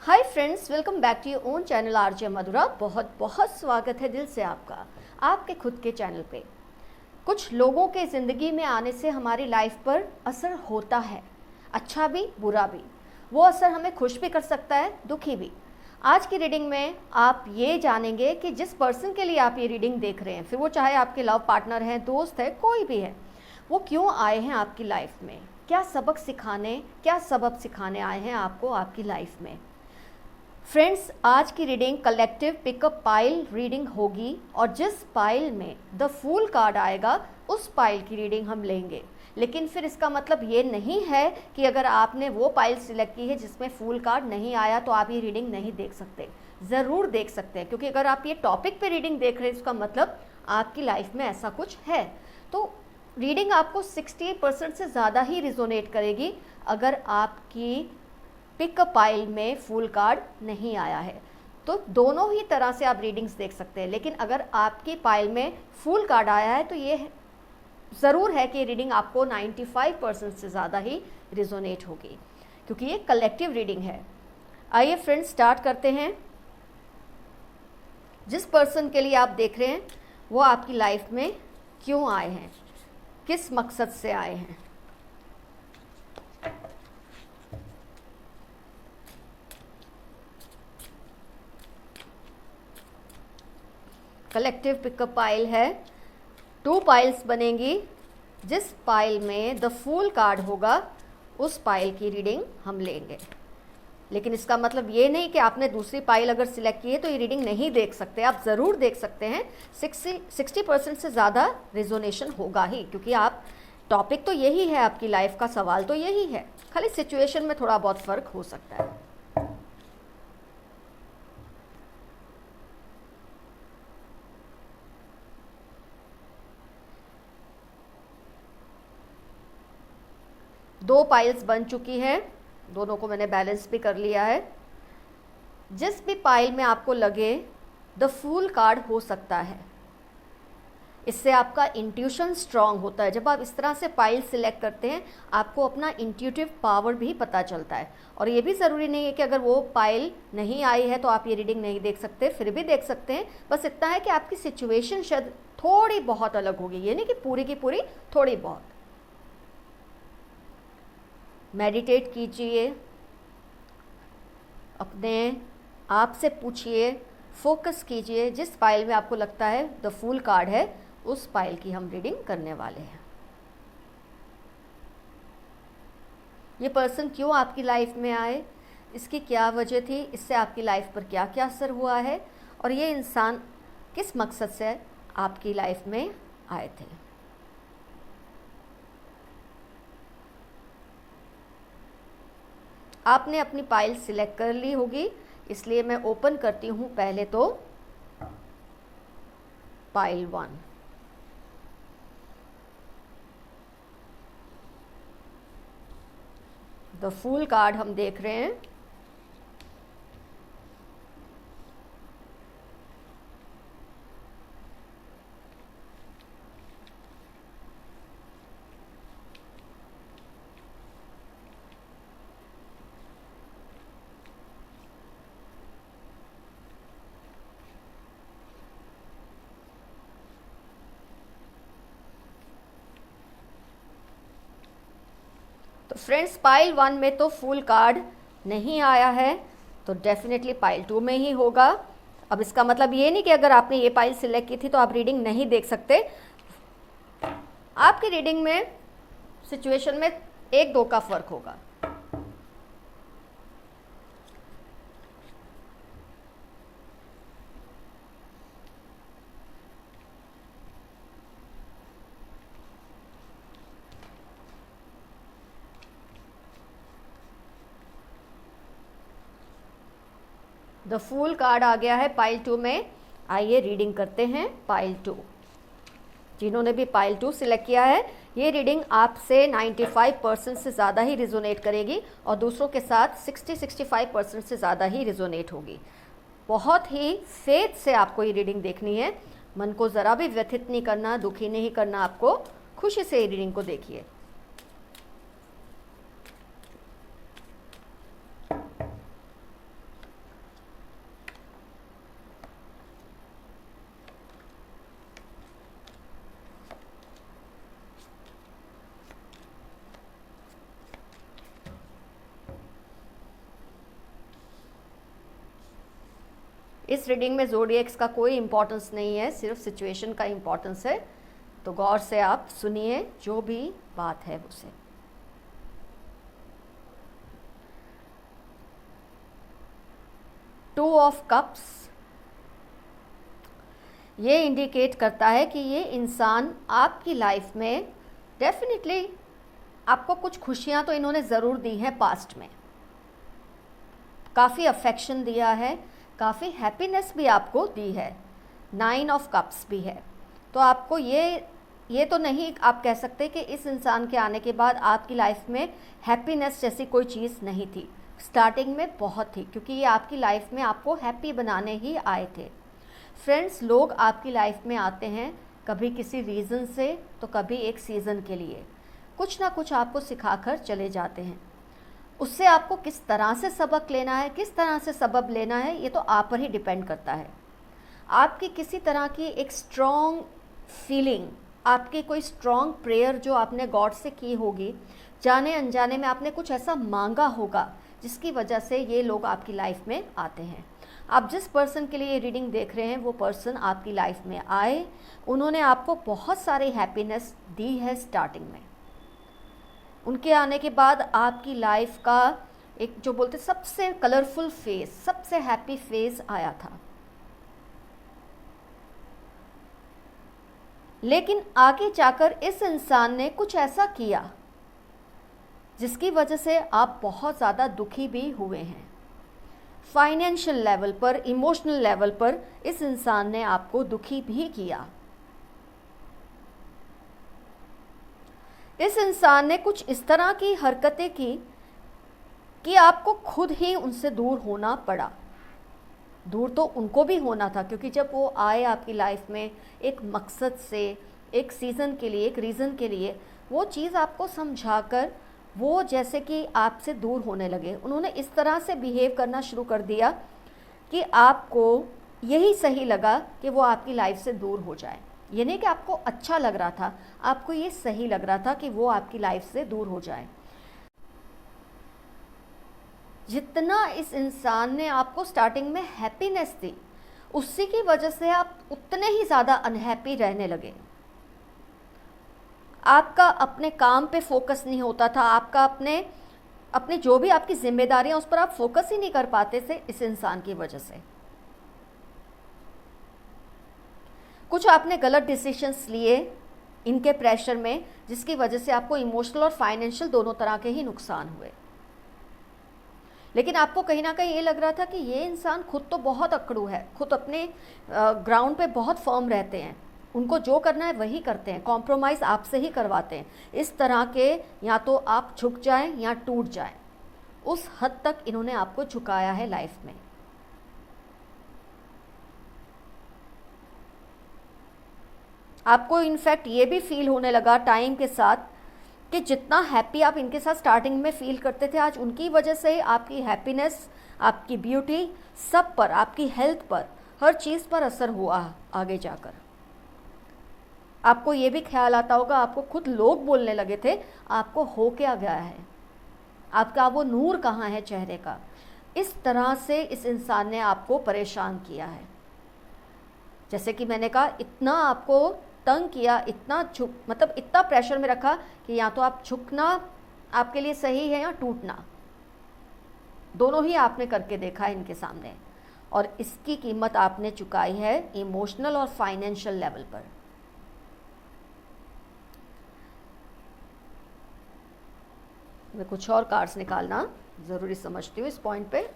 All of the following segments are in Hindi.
Hi friends, welcome back to your own channel RJ Madhura. बहुत बहुत स्वागत है दिल से आपका आपके खुद के चैनल पे। कुछ लोगों के ज़िंदगी में आने से हमारी लाइफ पर असर होता है, अच्छा भी बुरा भी। वो असर हमें खुश भी कर सकता है, दुखी भी। आज की रीडिंग में आप ये जानेंगे कि जिस पर्सन के लिए आप ये रीडिंग देख रहे हैं, फिर वो चाहे आपके लव पार्टनर हैं, दोस्त है, कोई भी है, वो क्यों आए हैं आपकी लाइफ में, क्या सबक सिखाने आए हैं आपको आपकी लाइफ में। फ्रेंड्स, आज की reading collective pickup pile reading होगी और जिस पाइल में द फूल कार्ड आएगा उस पाइल की रीडिंग हम लेंगे। लेकिन फिर इसका मतलब ये नहीं है कि अगर आपने वो पाइल सिलेक्ट की है जिसमें फूल कार्ड नहीं आया तो आप ये रीडिंग नहीं देख सकते। ज़रूर देख सकते हैं, क्योंकि अगर आप ये टॉपिक पे रीडिंग देख रहे हैं इसका मतलब आपकी लाइफ में ऐसा कुछ है। तो रीडिंग आपको 60% से ज़्यादा ही रिजोनेट करेगी अगर आपकी पिकअप पाइल में फुल कार्ड नहीं आया है। तो दोनों ही तरह से आप रीडिंग्स देख सकते हैं, लेकिन अगर आपकी पाइल में फुल कार्ड आया है तो ये ज़रूर है कि रीडिंग आपको 95% से ज़्यादा ही रिजोनेट होगी, क्योंकि ये कलेक्टिव रीडिंग है। आइए फ्रेंड्स, स्टार्ट करते हैं। जिस पर्सन के लिए आप देख रहे हैं वो आपकी लाइफ में क्यों आए हैं, किस मकसद से आए हैं। कलेक्टिव पिकअप पाइल है, 2 पाइल्स बनेंगी। जिस पाइल में द फूल कार्ड होगा उस पाइल की रीडिंग हम लेंगे। लेकिन इसका मतलब ये नहीं कि आपने दूसरी पाइल अगर सिलेक्ट की है तो ये रीडिंग नहीं देख सकते। आप ज़रूर देख सकते हैं। 60% से ज़्यादा रिजोनेशन होगा ही, क्योंकि आप टॉपिक तो यही है, आपकी लाइफ का सवाल तो यही है, खाली सिचुएशन में थोड़ा बहुत फ़र्क हो सकता है। दो पाइल्स बन चुकी है, दोनों को मैंने बैलेंस भी कर लिया है। जिस भी पाइल में आपको लगे द फूल कार्ड हो सकता है, इससे आपका इंट्यूशन स्ट्रांग होता है। जब आप इस तरह से पाइल सिलेक्ट करते हैं आपको अपना इंट्यूटिव पावर भी पता चलता है। और ये भी ज़रूरी नहीं है कि अगर वो पाइल नहीं आई है तो आप ये रीडिंग नहीं देख सकते, फिर भी देख सकते हैं। बस इतना है कि आपकी सिचुएशन शायद थोड़ी बहुत अलग होगी, ये नहीं कि पूरी की पूरी, थोड़ी बहुत। मेडिटेट कीजिए, अपने आप से पूछिए, फोकस कीजिए। जिस पाइल में आपको लगता है द फूल कार्ड है उस पाइल की हम रीडिंग करने वाले हैं। ये पर्सन क्यों आपकी लाइफ में आए, इसकी क्या वजह थी, इससे आपकी लाइफ पर क्या क्या असर हुआ है, और ये इंसान किस मकसद से आपकी लाइफ में आए थे। आपने अपनी पाइल सिलेक्ट कर ली होगी, इसलिए मैं ओपन करती हूँ पहले तो पाइल 1। द फूल कार्ड हम देख रहे हैं। तो फ्रेंड्स, पाइल 1 में तो फुल कार्ड नहीं आया है, तो डेफिनेटली पाइल 2 में ही होगा। अब इसका मतलब ये नहीं कि अगर आपने ये पाइल सिलेक्ट की थी तो आप रीडिंग नहीं देख सकते। आपकी रीडिंग में सिचुएशन में 1-2 का फर्क होगा। द फूल कार्ड आ गया है पाइल 2 में। आइए रीडिंग करते हैं पाइल 2। जिन्होंने भी पाइल 2 सिलेक्ट किया है, ये रीडिंग आपसे 95% से ज़्यादा ही रिजोनेट करेगी और दूसरों के साथ 60-65% से ज़्यादा ही रिजोनेट होगी। बहुत ही फेथ से आपको ये रीडिंग देखनी है, मन को ज़रा भी व्यथित नहीं करना, दुखी नहीं करना, आपको खुशी से ये रीडिंग को देखिए। इस रीडिंग में ज़ोडिएक्स का कोई इम्पोर्टेंस नहीं है, सिर्फ सिचुएशन का इम्पोर्टेंस है। तो गौर से आप सुनिए जो भी बात है उसे। टू ऑफ कप्स ये इंडिकेट करता है कि ये इंसान आपकी लाइफ में डेफिनेटली आपको कुछ खुशियां तो इन्होंने ज़रूर दी हैं पास्ट में, काफ़ी अफेक्शन दिया है, काफ़ी हैप्पीनेस भी आपको दी है, 9 ऑफ कप्स भी है। तो आपको ये तो नहीं आप कह सकते कि इस इंसान के आने के बाद आपकी लाइफ में हैप्पीनेस जैसी कोई चीज़ नहीं थी। स्टार्टिंग में बहुत थी, क्योंकि ये आपकी लाइफ में आपको हैप्पी बनाने ही आए थे। फ्रेंड्स, लोग आपकी लाइफ में आते हैं कभी किसी रीज़न से तो कभी एक सीज़न के लिए, कुछ ना कुछ आपको सिखाकर चले जाते हैं। उससे आपको किस तरह से सबक लेना है, किस तरह से सबक लेना है, ये तो आप पर ही डिपेंड करता है। आपकी किसी तरह की एक स्ट्रॉन्ग फीलिंग, आपकी कोई स्ट्रॉन्ग प्रेयर जो आपने गॉड से की होगी, जाने अनजाने में आपने कुछ ऐसा मांगा होगा जिसकी वजह से ये लोग आपकी लाइफ में आते हैं। आप जिस पर्सन के लिए ये रीडिंग देख रहे हैं वो पर्सन आपकी लाइफ में आए, उन्होंने आपको बहुत सारी हैप्पीनेस दी है स्टार्टिंग में। उनके आने के बाद आपकी लाइफ का एक जो बोलते सबसे कलरफुल फेज, सबसे हैप्पी फेज आया था। लेकिन आगे जाकर इस इंसान ने कुछ ऐसा किया जिसकी वजह से आप बहुत ज़्यादा दुखी भी हुए हैं। फाइनेंशियल लेवल पर, इमोशनल लेवल पर इस इंसान ने आपको दुखी भी किया। इस इंसान ने कुछ इस तरह की हरकतें की कि आपको खुद ही उनसे दूर होना पड़ा। दूर तो उनको भी होना था, क्योंकि जब वो आए आपकी लाइफ में एक मकसद से, एक सीज़न के लिए, एक रीज़न के लिए, वो चीज़ आपको समझाकर वो जैसे कि आपसे दूर होने लगे। उन्होंने इस तरह से बिहेव करना शुरू कर दिया कि आपको यही सही लगा कि वो आपकी लाइफ से दूर हो जाए। ये नहीं कि आपको अच्छा लग रहा था, आपको ये सही लग रहा था कि वो आपकी लाइफ से दूर हो जाए। जितना इस इंसान ने आपको स्टार्टिंग में हैप्पीनेस दी, उसी की वजह से आप उतने ही ज़्यादा अनहैप्पी रहने लगे। आपका अपने काम पे फोकस नहीं होता था, आपका अपने जो भी आपकी जिम्मेदारियां उस पर आप फोकस ही नहीं कर पाते थे इस इंसान की वजह से। कुछ आपने गलत डिसीजंस लिए इनके प्रेशर में, जिसकी वजह से आपको इमोशनल और फाइनेंशियल दोनों तरह के ही नुकसान हुए। लेकिन आपको कहीं ना कहीं ये लग रहा था कि ये इंसान खुद तो बहुत अकड़ू है, खुद अपने ग्राउंड पे बहुत फर्म रहते हैं, उनको जो करना है वही करते हैं, कॉम्प्रोमाइज़ आपसे ही करवाते हैं। इस तरह के या तो आप झुक जाएं या टूट जाएं, उस हद तक इन्होंने आपको झुकाया है लाइफ में। आपको इनफैक्ट ये भी फील होने लगा टाइम के साथ कि जितना हैप्पी आप इनके साथ स्टार्टिंग में फील करते थे, आज उनकी वजह से आपकी हैप्पीनेस, आपकी ब्यूटी, सब पर, आपकी हेल्थ पर, हर चीज़ पर असर हुआ आगे जाकर। आपको ये भी ख्याल आता होगा, आपको खुद लोग बोलने लगे थे आपको हो क्या गया है, आपका वो नूर कहाँ है चेहरे का। इस तरह से इस इंसान ने आपको परेशान किया है। जैसे कि मैंने कहा, इतना आपको तंग किया, इतना मतलब इतना प्रेशर में रखा कि या तो आप झुकना आपके लिए सही है या टूटना, दोनों ही आपने करके देखा है इनके सामने, और इसकी कीमत आपने चुकाई है इमोशनल और फाइनेंशियल लेवल पर। मैं कुछ और कार्ड्स निकालना ज़रूरी समझती हूँ इस पॉइंट पे।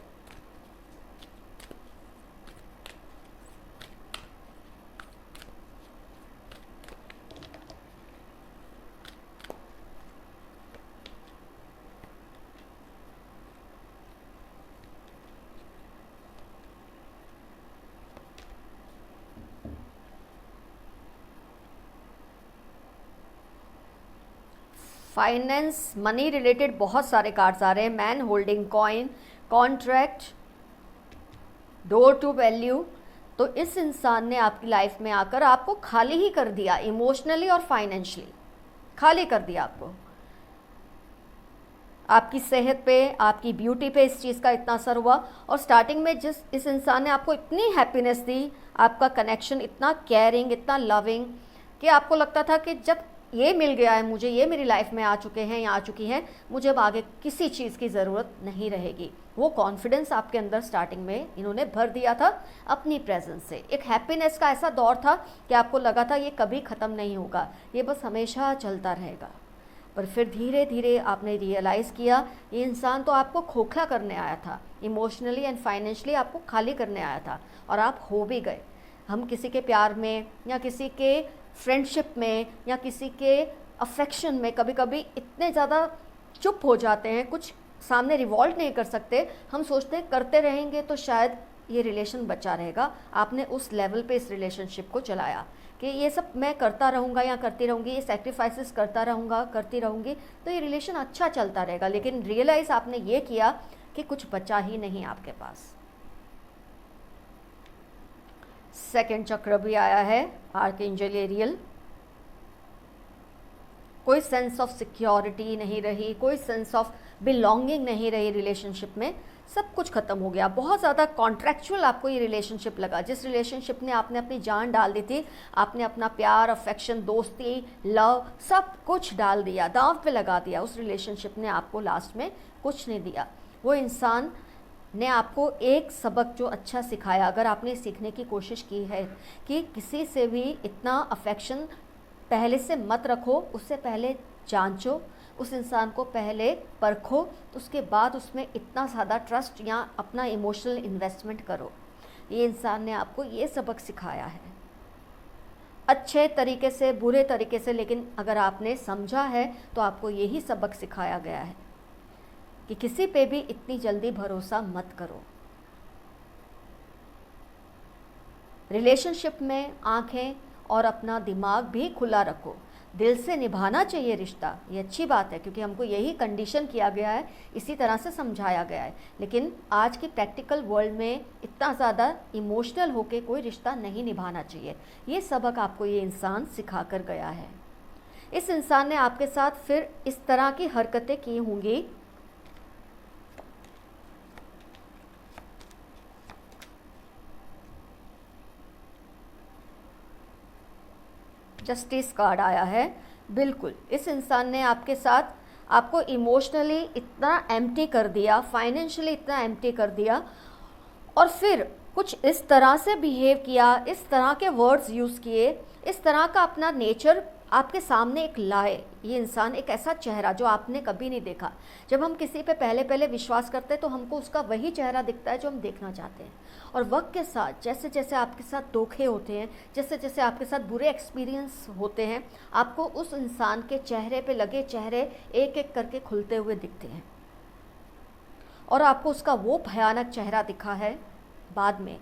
फाइनेंस, मनी रिलेटेड बहुत सारे कार्ड्स आ रहे हैं। Man holding coin, contract, door to value. तो इस इंसान ने आपकी लाइफ में आकर आपको खाली ही कर दिया, इमोशनली और फाइनेंशियली खाली कर दिया आपको। आपकी सेहत पे, आपकी ब्यूटी पे इस चीज़ का इतना असर हुआ। और स्टार्टिंग में जिस इस इंसान ने आपको इतनी हैप्पीनेस दी, आपका कनेक्शन इतना केयरिंग, इतना लविंग, कि आपको लगता था कि जब ये मिल गया है मुझे, ये मेरी लाइफ में आ चुके हैं या आ चुकी हैं, मुझे अब आगे किसी चीज़ की ज़रूरत नहीं रहेगी। वो कॉन्फिडेंस आपके अंदर स्टार्टिंग में इन्होंने भर दिया था अपनी प्रेजेंस से। एक हैप्पीनेस का ऐसा दौर था कि आपको लगा था ये कभी ख़त्म नहीं होगा, ये बस हमेशा चलता रहेगा। पर फिर धीरे धीरे आपने रियलाइज़ किया ये इंसान तो आपको खोखला करने आया था, इमोशनली एंड फाइनेंशियली आपको खाली करने आया था, और आप हो भी गए। हम किसी के प्यार में या किसी के फ्रेंडशिप में या किसी के अफेक्शन में कभी कभी इतने ज़्यादा चुप हो जाते हैं, कुछ सामने रिवॉल्ट नहीं कर सकते। हम सोचते हैं करते रहेंगे तो शायद ये रिलेशन बचा रहेगा। आपने उस लेवल पे इस रिलेशनशिप को चलाया कि ये सब मैं करता रहूँगा या करती रहूँगी, ये सेक्रीफाइसेस करता रहूँगा, करती रहूँगी, तो ये रिलेशन अच्छा चलता रहेगा। लेकिन रियलाइज़ आपने ये किया कि कुछ बचा ही नहीं आपके पास। सेकंड चक्र भी आया है, आर्कएंजल एरियल। कोई सेंस ऑफ सिक्योरिटी नहीं रही, कोई सेंस ऑफ बिलोंगिंग नहीं रही रिलेशनशिप में, सब कुछ ख़त्म हो गया। बहुत ज़्यादा कॉन्ट्रैक्चुअल आपको ये रिलेशनशिप लगा। जिस रिलेशनशिप ने आपने अपनी जान डाल दी थी, आपने अपना प्यार, अफेक्शन, दोस्ती, लव सब कुछ डाल दिया, दांव पे लगा दिया। उस रिलेशनशिप ने आपको लास्ट में कुछ नहीं दिया। वो इंसान ने आपको एक सबक जो अच्छा सिखाया, अगर आपने सीखने की कोशिश की है कि किसी से भी इतना अफेक्शन पहले से मत रखो, उससे पहले जांचो, उस इंसान को पहले परखो, उसके बाद उसमें इतना ज़्यादा ट्रस्ट या अपना इमोशनल इन्वेस्टमेंट करो। ये इंसान ने आपको ये सबक सिखाया है, अच्छे तरीके से, बुरे तरीके से, लेकिन अगर आपने समझा है तो आपको यही सबक सिखाया गया है कि किसी पे भी इतनी जल्दी भरोसा मत करो। रिलेशनशिप में आंखें और अपना दिमाग भी खुला रखो। दिल से निभाना चाहिए रिश्ता, ये अच्छी बात है, क्योंकि हमको यही कंडीशन किया गया है, इसी तरह से समझाया गया है। लेकिन आज की प्रैक्टिकल वर्ल्ड में इतना ज़्यादा इमोशनल होके कोई रिश्ता नहीं निभाना चाहिए। ये सबक आपको ये इंसान सिखा कर गया है। इस इंसान ने आपके साथ फिर इस तरह की हरकतें की होंगी, जस्टिस कार्ड आया है। बिल्कुल, इस इंसान ने आपके साथ आपको इमोशनली इतना एम्प्टी कर दिया, फाइनेंशियली इतना एम्प्टी कर दिया, और फिर कुछ इस तरह से बिहेव किया, इस तरह के वर्ड्स यूज़ किए, इस तरह का अपना नेचर आपके सामने एक लाए। ये इंसान एक ऐसा चेहरा जो आपने कभी नहीं देखा। जब हम किसी पे पहले पहले विश्वास करते हैं तो हमको उसका वही चेहरा दिखता है जो हम देखना चाहते हैं, और वक्त के साथ जैसे जैसे आपके साथ धोखे होते हैं, जैसे जैसे आपके साथ बुरे एक्सपीरियंस होते हैं, आपको उस इंसान के चेहरे पे लगे चेहरे एक एक करके खुलते हुए दिखते हैं, और आपको उसका वो भयानक चेहरा दिखा है बाद में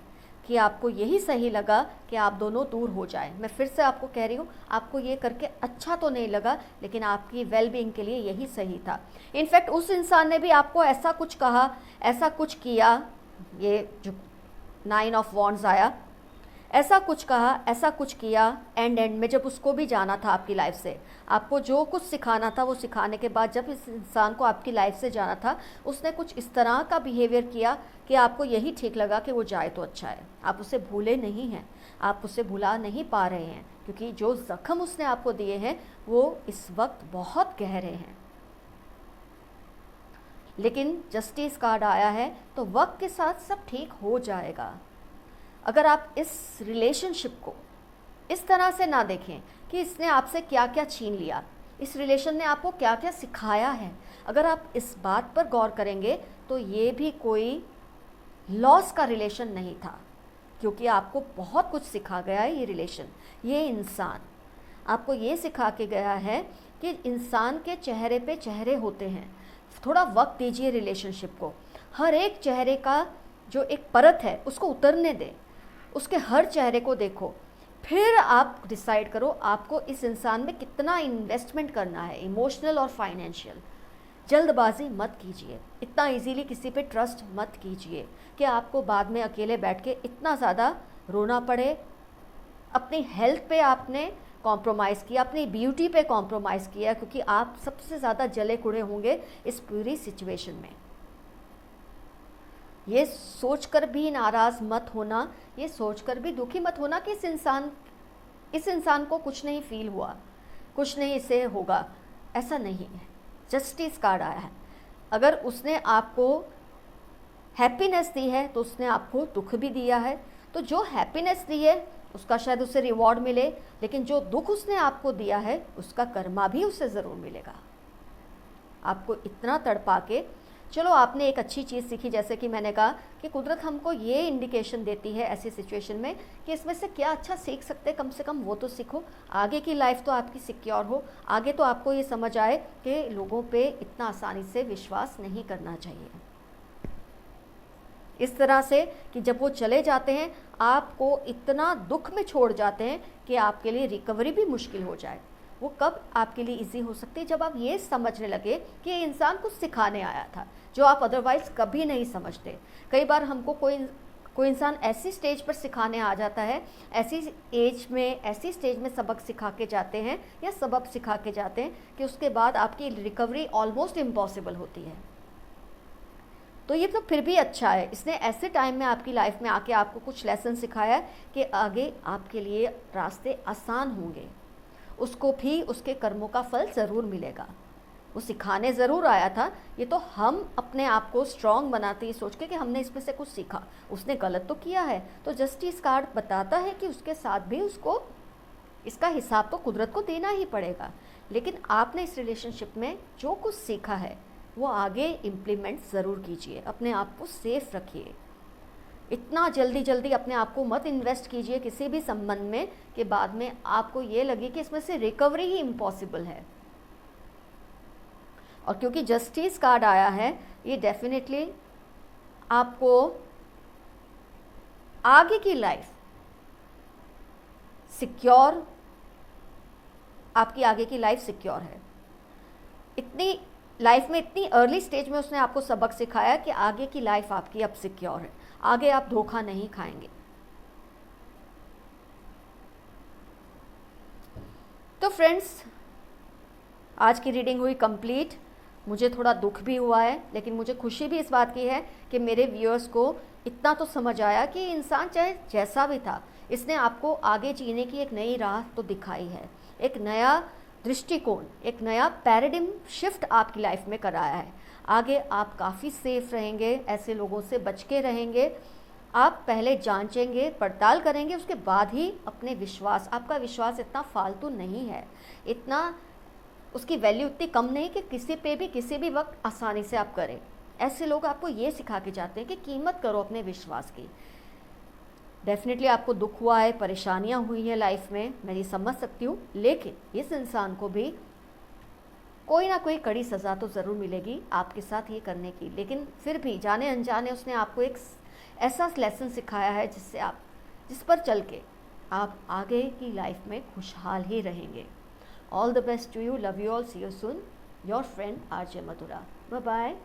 कि आपको यही सही लगा कि आप दोनों दूर हो जाएं। मैं फिर से आपको कह रही हूँ, आपको ये करके अच्छा तो नहीं लगा, लेकिन आपकी वेलबींग के लिए यही सही था। इनफैक्ट उस इंसान ने भी आपको ऐसा कुछ कहा, ऐसा कुछ किया, ये जो 9 ऑफ वॉन्ड्स आया, ऐसा कुछ कहा, ऐसा कुछ किया, एंड में जब उसको भी जाना था आपकी लाइफ से, आपको जो कुछ सिखाना था वो सिखाने के बाद जब इस इंसान को आपकी लाइफ से जाना था, उसने कुछ इस तरह का बिहेवियर किया कि आपको यही ठीक लगा कि वो जाए तो अच्छा है। आप उसे भूले नहीं हैं, आप उसे भुला नहीं पा रहे हैं, क्योंकि जो ज़ख्म उसने आपको दिए हैं वो इस वक्त बहुत गहरे हैं। लेकिन जस्टिस कार्ड आया है तो वक्त के साथ सब ठीक हो जाएगा। अगर आप इस रिलेशनशिप को इस तरह से ना देखें कि इसने आपसे क्या क्या छीन लिया, इस रिलेशन ने आपको क्या क्या सिखाया है, अगर आप इस बात पर गौर करेंगे तो ये भी कोई लॉस का रिलेशन नहीं था, क्योंकि आपको बहुत कुछ सिखा गया है ये रिलेशन। ये इंसान आपको ये सिखा के गया है कि इंसान के चेहरे पे चेहरे होते हैं। थोड़ा वक्त दीजिए रिलेशनशिप को, हर एक चेहरे का जो एक परत है उसको उतरने दें, उसके हर चेहरे को देखो, फिर आप डिसाइड करो आपको इस इंसान में कितना इन्वेस्टमेंट करना है, इमोशनल और फाइनेंशियल। जल्दबाजी मत कीजिए, इतना इजीली किसी पे ट्रस्ट मत कीजिए कि आपको बाद में अकेले बैठ के इतना ज़्यादा रोना पड़े। अपनी हेल्थ पे आपने कॉम्प्रोमाइज़ किया, अपनी ब्यूटी पे कॉम्प्रोमाइज़ किया, क्योंकि आप सबसे ज़्यादा जले कुड़े होंगे इस पूरी सिचुएशन में। ये सोचकर भी नाराज़ मत होना, ये सोचकर भी दुखी मत होना कि इस इंसान को कुछ नहीं फील हुआ, कुछ नहीं इसे होगा, ऐसा नहीं है। जस्टिस कार्ड आया है। अगर उसने आपको हैप्पीनेस दी है तो उसने आपको दुख भी दिया है, तो जो हैप्पीनेस दी है उसका शायद उसे रिवॉर्ड मिले, लेकिन जो दुख उसने आपको दिया है उसका कर्मा भी उसे ज़रूर मिलेगा। आपको इतना तड़पा के, चलो आपने एक अच्छी चीज़ सीखी, जैसे कि मैंने कहा कि कुदरत हमको ये इंडिकेशन देती है ऐसी सिचुएशन में कि इसमें से क्या अच्छा सीख सकते, कम से कम वो तो सीखो, आगे की लाइफ तो आपकी सिक्योर हो, आगे तो आपको ये समझ आए कि लोगों पे इतना आसानी से विश्वास नहीं करना चाहिए। इस तरह से कि जब वो चले जाते हैं आपको इतना दुख में छोड़ जाते हैं कि आपके लिए रिकवरी भी मुश्किल हो जाए। वो कब आपके लिए इजी हो सकती है, जब आप ये समझने लगे कि ये इंसान कुछ सिखाने आया था जो आप अदरवाइज़ कभी नहीं समझते। कई बार हमको कोई इंसान ऐसी स्टेज पर सिखाने आ जाता है, ऐसी स्टेज में सबक सिखा के जाते हैं या सबक सिखा के जाते हैं कि उसके बाद आपकी रिकवरी ऑलमोस्ट इम्पॉसिबल होती है। तो ये तो फिर भी अच्छा है, इसने ऐसे टाइम में आपकी लाइफ में आके आपको कुछ लेसन सिखाया कि आगे आपके लिए रास्ते आसान होंगे, उसको भी उसके कर्मों का फल ज़रूर मिलेगा। वो सिखाने ज़रूर आया था, ये तो हम अपने आप को स्ट्रॉन्ग बनाते ही सोच के कि हमने इसमें से कुछ सीखा, उसने गलत तो किया है, तो जस्टिस कार्ड बताता है कि उसके साथ भी उसको इसका हिसाब तो कुदरत को देना ही पड़ेगा। लेकिन आपने इस रिलेशनशिप में जो कुछ सीखा है वो आगे इम्प्लीमेंट ज़रूर कीजिए, अपने आप को सेफ रखिए। इतना जल्दी अपने आप को मत इन्वेस्ट कीजिए किसी भी संबंध में कि बाद में आपको ये लगे कि इसमें से रिकवरी ही इम्पॉसिबल है। और क्योंकि जस्टिस कार्ड आया है, ये डेफिनेटली आपको आगे की लाइफ सिक्योर, आपकी आगे की लाइफ सिक्योर है। इतनी लाइफ में इतनी अर्ली स्टेज में उसने आपको सबक सिखाया कि आगे की लाइफ आपकी अब सिक्योर है, आगे आप धोखा नहीं खाएंगे। तो फ्रेंड्स, आज की रीडिंग हुई कंप्लीट। मुझे थोड़ा दुख भी हुआ है, लेकिन मुझे खुशी भी इस बात की है कि मेरे व्यूअर्स को इतना तो समझ आया कि इंसान चाहे जैसा भी था, इसने आपको आगे जीने की एक नई राह तो दिखाई है, एक नया दृष्टिकोण, एक नया पैराडिम शिफ्ट आपकी लाइफ में कराया है। आगे आप काफ़ी सेफ रहेंगे, ऐसे लोगों से बच के रहेंगे। आप पहले जांचेंगे, पड़ताल करेंगे, उसके बाद ही अपने विश्वास, आपका विश्वास इतना फालतू नहीं है, इतना उसकी वैल्यू इतनी कम नहीं कि किसी पे भी किसी भी वक्त आसानी से आप करें। ऐसे लोग आपको ये सिखा के जाते हैं कि कीमत करो अपने विश्वास की। डेफिनेटली आपको दुख हुआ है, परेशानियां हुई हैं लाइफ में, मैं ये समझ सकती हूँ, लेकिन इस इंसान को भी कोई ना कोई कड़ी सज़ा तो ज़रूर मिलेगी आपके साथ ये करने की। लेकिन फिर भी जाने अनजाने उसने आपको एक ऐसा लेसन सिखाया है जिस पर चल के आप आगे की लाइफ में खुशहाल ही रहेंगे। All the best to you, love you all, see you soon, your friend RJ Madhura, bye bye.